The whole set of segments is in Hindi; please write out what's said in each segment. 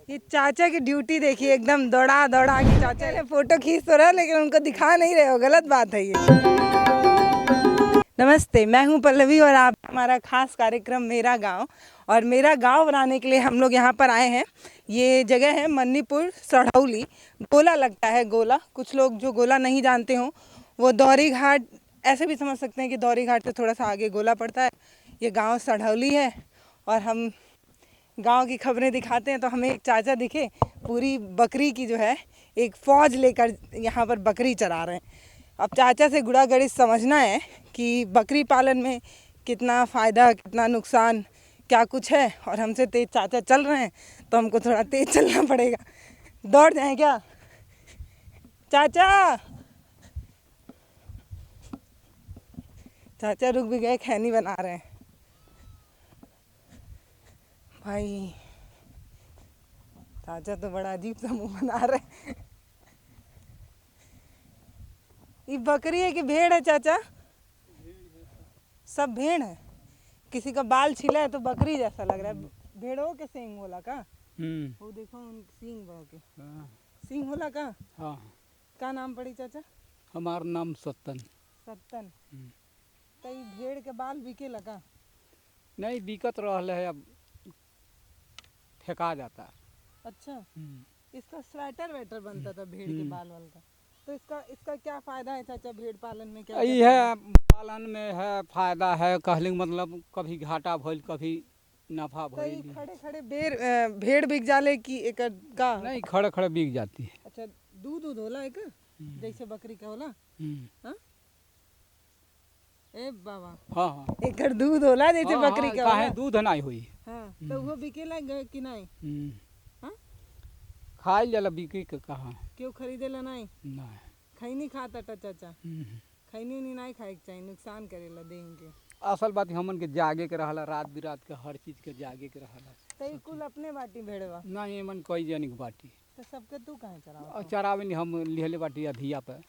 ये चाचा की ड्यूटी देखिए, एकदम दौड़ा दौड़ा के चाचा ने फोटो खींच तो रहा लेकिन उनको दिखा नहीं रहे हो, गलत बात है ये। नमस्ते, मैं हूं पल्लवी और आप हमारा खास कार्यक्रम मेरा गांव, और मेरा गांव बनाने के लिए हम लोग यहां पर आए हैं। ये जगह है मन्नीपुर सढ़ौली, गोला लगता है गोला। कुछ लोग जो गोला नहीं जानते हों वो दौरी घाट ऐसे भी समझ सकते हैं कि दौरी घाट से थोड़ा सा आगे गोला पड़ता है। ये गांव सढ़ौली है और हम गांव की खबरें दिखाते हैं तो हमें एक चाचा दिखे, पूरी बकरी की जो है एक फौज लेकर यहाँ पर बकरी चरा रहे हैं। अब चाचा से गुड़ा गणित समझना है कि बकरी पालन में कितना फ़ायदा कितना नुकसान क्या कुछ है, और हमसे तेज चाचा चल रहे हैं तो हमको थोड़ा तेज चलना पड़ेगा। दौड़ जाएं क्या चाचा? चाचा रुक भी गए, खैनी बना रहे हैं भाई। चाचा तो बड़ा अजीब सा मुंह बना रहे हैं। ये बकरी है कि भेड़ है चाचा? सब भेड़ है। किसी का बाल छिला है तो बकरी जैसा लग रहा है। भेड़ों के सींग होला का? वो देखो उन सींग बा के। सींग होला का? हाँ। का नाम पड़ी चाचा? हमार नाम सत्तन। सत्तन। तो ये भेड़ के बाल बिके लगा? नहीं बिकत रहल है, अब फेंका जाता है। अच्छा, इसका स्वेटर वेटर बनता था भेड़ के बाल वाल का। तो इसका क्या फायदा है चाचा भेड़ पालन में? क्या यही है पालन में है फायदा है, कहले मतलब कभी घाटा भइल कभी नफा भइल। खड़े खड़े भेड़ बिक जाले की एक का? नहीं, खड़े खड़े बिक जाती है। अच्छा, दूध होला एक जैसे बकरी का होला? हाँ? ए बाबा, हाँ हाँ, एक दूध होला जैसे हाँ, बकरी हाँ, का काहे होला? दूध नहीं हुई। हाँ, तो वो बिकेला कि नहीं? हाँ? खाई जाला बिकी के कहाँ? क्यों खरीदेला नहीं? नहीं। खैनी खाता टा चाचा? खैनी नहीं खाए के चाहिए, नुकसान करेला देह के। असल बात हमन के जागे के रहला, रात बिरात के हर चीज के जागे के रहला। तो कुल अपने बाटी भेड़वा? नहीं, मन कोई जनी के बाटी। तो सबके तू कहाँ चरावा? चरावे नहीं, हम लिहले बाटी अधिया पे।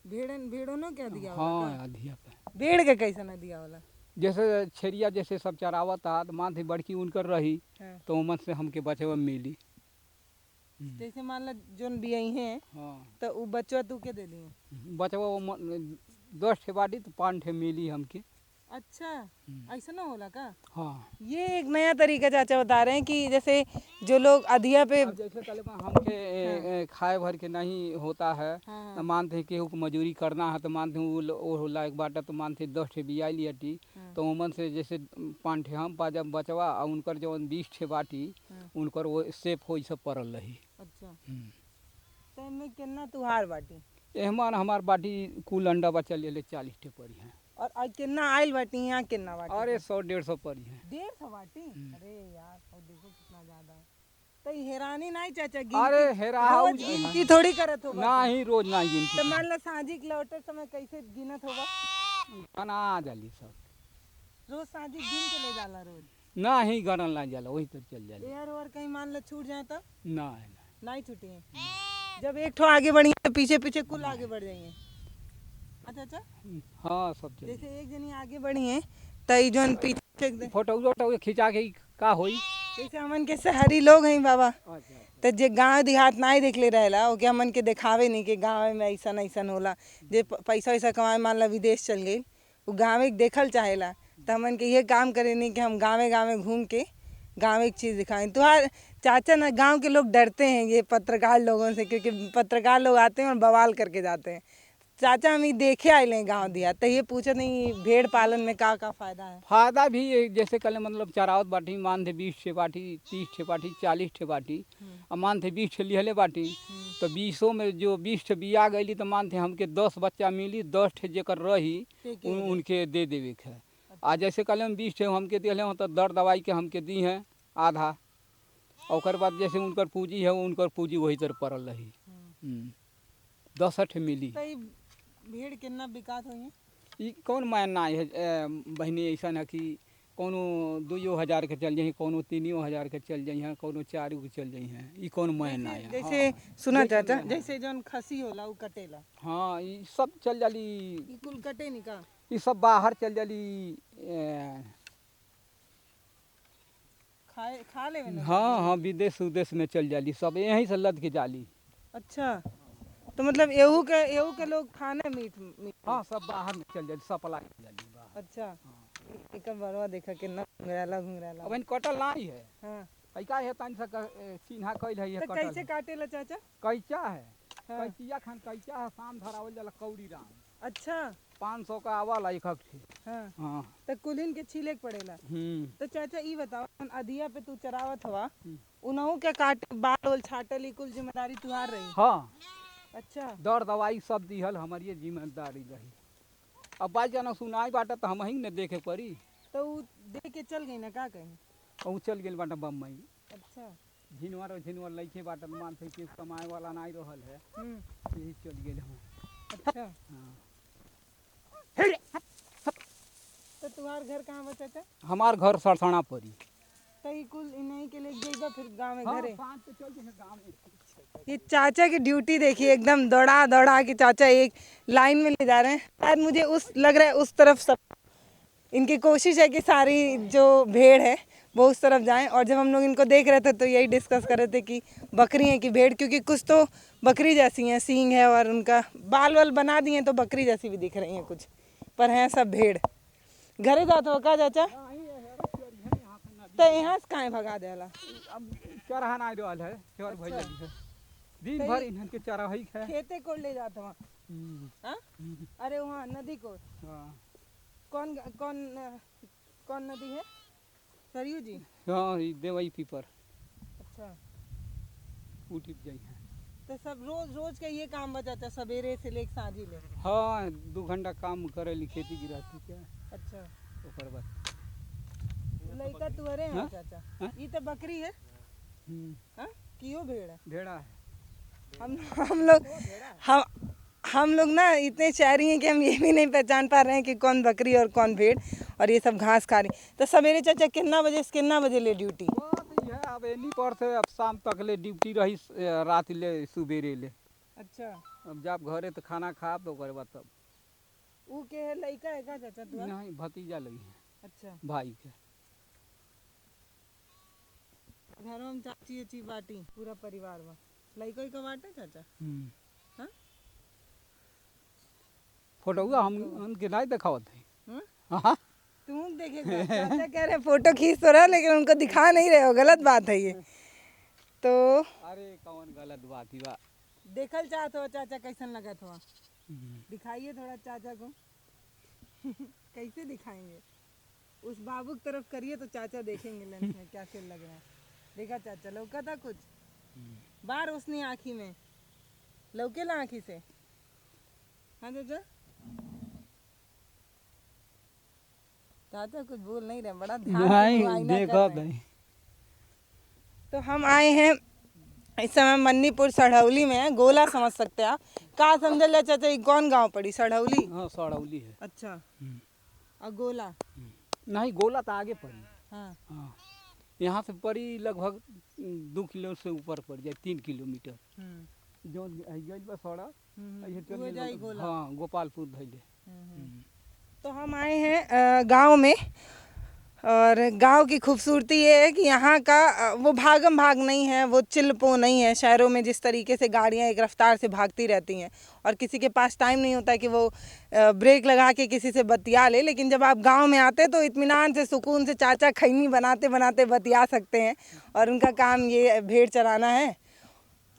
भेड़ों ने क्या दिया? हाँ, अधिया पे। भेड़ के कैसे ना दिया वाला? जैसे छेरिया जैसे सब चरावता तो मान थी बड़की उनकर रही। हाँ। तो उमन से हमके बचवा मिली। जैसे मान ला जोन बियाई है। हाँ। तो वो बच्चा तू के दे दिए? बचवा 10 ठे बाटी तो 5 ठे मिली हमके। अच्छा, ऐसा ना होला का? हाँ। ये एक नया तरीका चाचा बता रहे हैं कि जैसे जो लोग अधिया पे जैसे कल हमके खाए भर के नहीं होता है। हाँ। तो मानते हैं केहू को मजूरी करना है तो मानते हैं वो होला एक बाटा, तो मानते 10 ठे बिया लियटी। तो उमन से जैसे 5 ठे हम पाजा बचवा और उनकर जो 20 ठे बाटी उनकर वो सेफ हो सब पड़ल रही। अच्छा, तो इनमें कितना तुहार बाटी? एहमान हमार बाटी कुल अंडा बच्चा ले 40 ठे पड़ी है। और कितना आयल बाटी यहाँ कितना बाटी? अरे 100-150 पड़ी है। 150 बाटी? अरे यार, और देखो कितना ज्यादा है। तो हैरानी नहीं चाचा? अरे हेराऊ गिनती थोड़ी करत होगा? नहीं, रोज नहीं गिनती। तो मान ला सांझी के लौटे समय कैसे गिनत होगा? खाना आ जाली सब रोज सांझी गिन के ले जाला रोज? नहीं गणन ला जाला, वही तो चल जाला। एयर और कहीं मान ला छूट जाए तो? नहीं छूटे हैं। जब एक ठो आगे बढ़ी तो पीछे पीछे कुल आगे बढ़ जाइए। अच्छा, हाँ सब चल। जैसे एक जनी आगे बढ़ी है तो जोन पीछे फोटो खिंचा के का होई। जैसे हमन के शहरी लोग हैं बाबा, तो जे गांव देहात नहीं देख ले रहेला ओके हमन के दिखावे नहीं कि गाँव में ऐसा ऐसा होला। जे पैसा वैसा कमाए मान ला विदेश चल गई, वो गाँव देखल चाहेला। तो हमन के ये काम करे नहीं कि हम गाँव घूम के गाँव एक चीज़ दिखाएं। तुम्हारे चाचा ना, गांव के लोग डरते हैं ये पत्रकार लोगों से, क्योंकि पत्रकार लोग आते हैं और बवाल करके जाते हैं। चाचा हम देखे आए हैं गाँव दिया, तो ये पूछे नहीं भेड़ पालन में का फ़ायदा है? फायदा भी जैसे कल मतलब चरावत बाटी मान थे 20 ठे बाटी, 30 ठे बाटी, 40 ठे बाटी। और मान थे 20 ठे लिहले बाटी। तो 20 में जो 20 ठे बिया गई तो मान थे हमके 10 बच्चा मिली, 10 ठे जेकर रही उनके दे देवे के। आ जैसे कल हम 20 ठे हमके दिले हो तो दर दवाई के हमके दी हैं आधा। और बाद जैसे उनकर पूंजी है उनकर पूंजी वही तरह पड़ल रही। 10 ठे मिली। भेड़ कितना विकास हुई है? ये कौन मायना है बहनी, ऐसा है कि कोनो 2,000 के चल जाइए, कोनो 3,000 के चल जाइए, कोनो 4 के चल जाइए। ये कौन मायना है? जैसे सुना चाचा, जैसे जौन खसी होला उ कटेला? हाँ, ये सब चल जाली। ये कुल कटे नहीं का? ये सब बाहर चल जाली। खा ले मैंने। हाँ हाँ, विदेश उदेश में चल जाली सब, यहीं से लद के जाली। अच्छा, तो मतलब एहू के लोग खाने मीट मीट। हाँ, सब बाहर में चल जाली, सप्लाई हो जाली बाहर। अच्छा, एक बरवा देखा कितना घुंघराला। अब इन कटल नहीं है। हाँ, ऐका है तन से चिन्हा कइल है ये तो कटल। कैसे काटेला चाचा? कैचा है, हाँ। कैचिया खान कैचा है, शाम धरावल जाला कौड़ी राम। अच्छा, 500 का आवाला एक ठे। हाँ, हाँ। तो कुलीन के छीले के पड़ेला। तो चाचा ई बताओ, अधिया पे तू चरावत हवा, उनहु के काट बाल वाल छाटल कुल जिम्मेदारी तुहार रही? हाँ, अच्छा, दर दवाई सब दिहल हमारी जिम्मेदारी रही। अब बाई जाना सुनाई बाटा तो हम ही ने देखे पड़ी। तो ऊ दे के चल गई ना का कहीं? और चल गेल बाटा बम्बई। अच्छा, झिनवर लइके बाटा मान थे कि कमाए वाला नहीं रहल है, यही चल गेल हम। अच्छा, हाँ। तो तुम्हार घर कहाँ बचा था? हमार घर सरसना पड़ी। तो ई कुल इन्हीं के लिए जइबा फिर गांव में हाँ, घरे? सांझ के चल गए गाँव में। ये चाचा की ड्यूटी देखिए, एकदम दौड़ा दौड़ा के चाचा एक लाइन में ले जा रहे हैं। शायद मुझे उस लग रहा है उस तरफ सब इनकी कोशिश है कि सारी जो भेड़ है वो उस तरफ जाएं। और जब हम लोग इनको देख रहे थे तो यही डिस्कस कर रहे थे कि बकरी है कि भेड़, क्योंकि कुछ तो बकरी जैसी हैं, सींग है और उनका बाल वाल बना दिए तो बकरी जैसी भी दिख रही हैं कुछ, पर हैं सब भेड़। घरे जाते हो का चाचा? तो यहाँ से कहाँ भगा देला? अब चरहा नहीं रहल है, चर भइल है। दिन भर इन्हन के चरही है। खेते को ले जाते वहाँ? हाँ? अरे वहाँ नदी को? हाँ। कौन कौन कौन नदी है? सरयू जी? हाँ, ई देवई पीपर अच्छा, उठी जाई है। तो सब रोज रोज का ये काम बचाता है, सवेरे से लेकर सांझी ले? हाँ, 2 घंटा काम करेली खेती गिरहती के। अच्छा, ओकर बाद लइका तुहरे हैं हाँ? चाचा? हाँ? ये तो बकरी है? हाँ? कियो भेड़ है? भेड़ा है। हम लोग ना इतने शहरी हैं कि हम ये भी नहीं पहचान पा रहे हैं कि कौन बकरी और कौन भेड़, और ये सब घास खा रही। तो सवेरे चाचा कितना बजे से कितना बजे ले ड्यूटी? बात ये है, अब एनी पर से अब शाम तक ले ड्यूटी रही, रात ले सुबेरे ले। अच्छा, अब जब घरे तो खाना खा तो ओकर बाद तब। ऊ के है लइका है का चाचा तुआ? नहीं, भतीजा लगी है। अच्छा, भाई के। घर में चाची उची बाटी पूरा परिवार में लइका का बाटे चाचा? हाँ? फोटो हम उनके नहीं दिखावत है। हाँ? हाँ, तुम देखेगा चाचा कह रहे फोटो खींच तो रहा लेकिन उनको दिखा नहीं रहे हो, गलत बात है ये तो। अरे कौन गलत बात ही बा। देखल चाहत हो चाचा कैसन लगत हो? दिखाइए थोड़ा चाचा को। कैसे दिखाएंगे? उस बाबू की तरफ करिए तो चाचा देखेंगे लेंस में कैसे लग रहा है। देखा चाचा लौका था कुछ बार उसने आँखी में लौके ला आँखी से? हाँ चाचा, चाचा कुछ बोल नहीं रहे, बड़ा ध्यान से नहीं मुआयना कर देखा रहे हैं। नहीं। तो हम आए हैं इस समय मन्नीपुर सढ़ौली में है, गोला समझ सकते हैं आप। कहाँ समझल जाए चाचा, ये कौन गांव पड़ी? सढ़ौली? हाँ, सड़ौली है। अच्छा, और गोला? नहीं, गोला तो आगे पड़ी। हाँ, हाँ, यहाँ से पड़ी लगभग 2 किलो से ऊपर पड़ जाए, 3 किलोमीटर। जो गई बस सड़क वो जाई गोला। हाँ, गोपालपुर धैले। तो हम आए हैं गांव में, और गांव की खूबसूरती ये है कि यहाँ का वो भागम भाग नहीं है, वो चिल्पो नहीं है शहरों में जिस तरीके से गाड़ियाँ एक रफ्तार से भागती रहती हैं और किसी के पास टाइम नहीं होता कि वो ब्रेक लगा के किसी से बतिया ले। लेकिन जब आप गांव में आते तो इत्मीनान से सुकून से चाचा खैनी बनाते बनाते बतिया सकते हैं। और उनका काम ये भेड़ चराना है,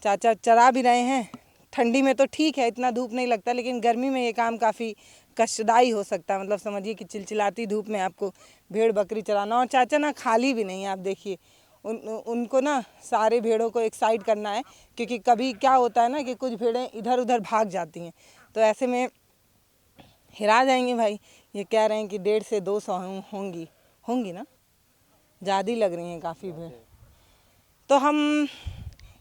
चाचा चरा भी रहे हैं। ठंडी में तो ठीक है, इतना धूप नहीं लगता, लेकिन गर्मी में ये काम काफ़ी कष्टदायी हो सकता है। मतलब समझिए कि चिलचिलाती धूप में आपको भेड़ बकरी चराना, और चाचा ना खाली भी नहीं है। आप देखिए उनको ना सारे भेड़ों को एक साइड करना है, क्योंकि कभी क्या होता है ना कि कुछ भेड़ें इधर उधर भाग जाती हैं, तो ऐसे में हिरा जाएंगे भाई। ये कह रहे हैं कि 150 से 200 होंगी ना, ज़्यादा लग रही हैं काफ़ी भेड़। तो हम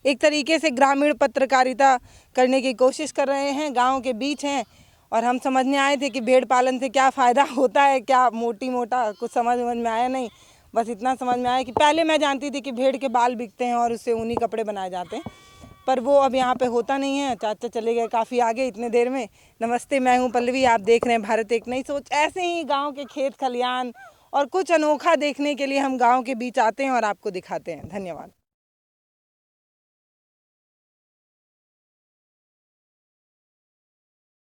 एक तरीके से ग्रामीण पत्रकारिता करने की कोशिश कर रहे हैं, गांव के बीच हैं, और हम समझने आए थे कि भेड़ पालन से क्या फ़ायदा होता है, क्या मोटा कुछ समझ में आया नहीं। बस इतना समझ में आया कि पहले मैं जानती थी कि भेड़ के बाल बिकते हैं और उससे ऊनी कपड़े बनाए जाते हैं, पर वो अब यहाँ पे होता नहीं है। चाचा चले गए काफ़ी आगे इतने देर में। नमस्ते, मैं हूँ पल्लवी, आप देख रहे हैं भारत एक नई सोच। ऐसे ही गाँव के खेत खलियान और कुछ अनोखा देखने के लिए हम गांव के बीच आते हैं और आपको दिखाते हैं। धन्यवाद।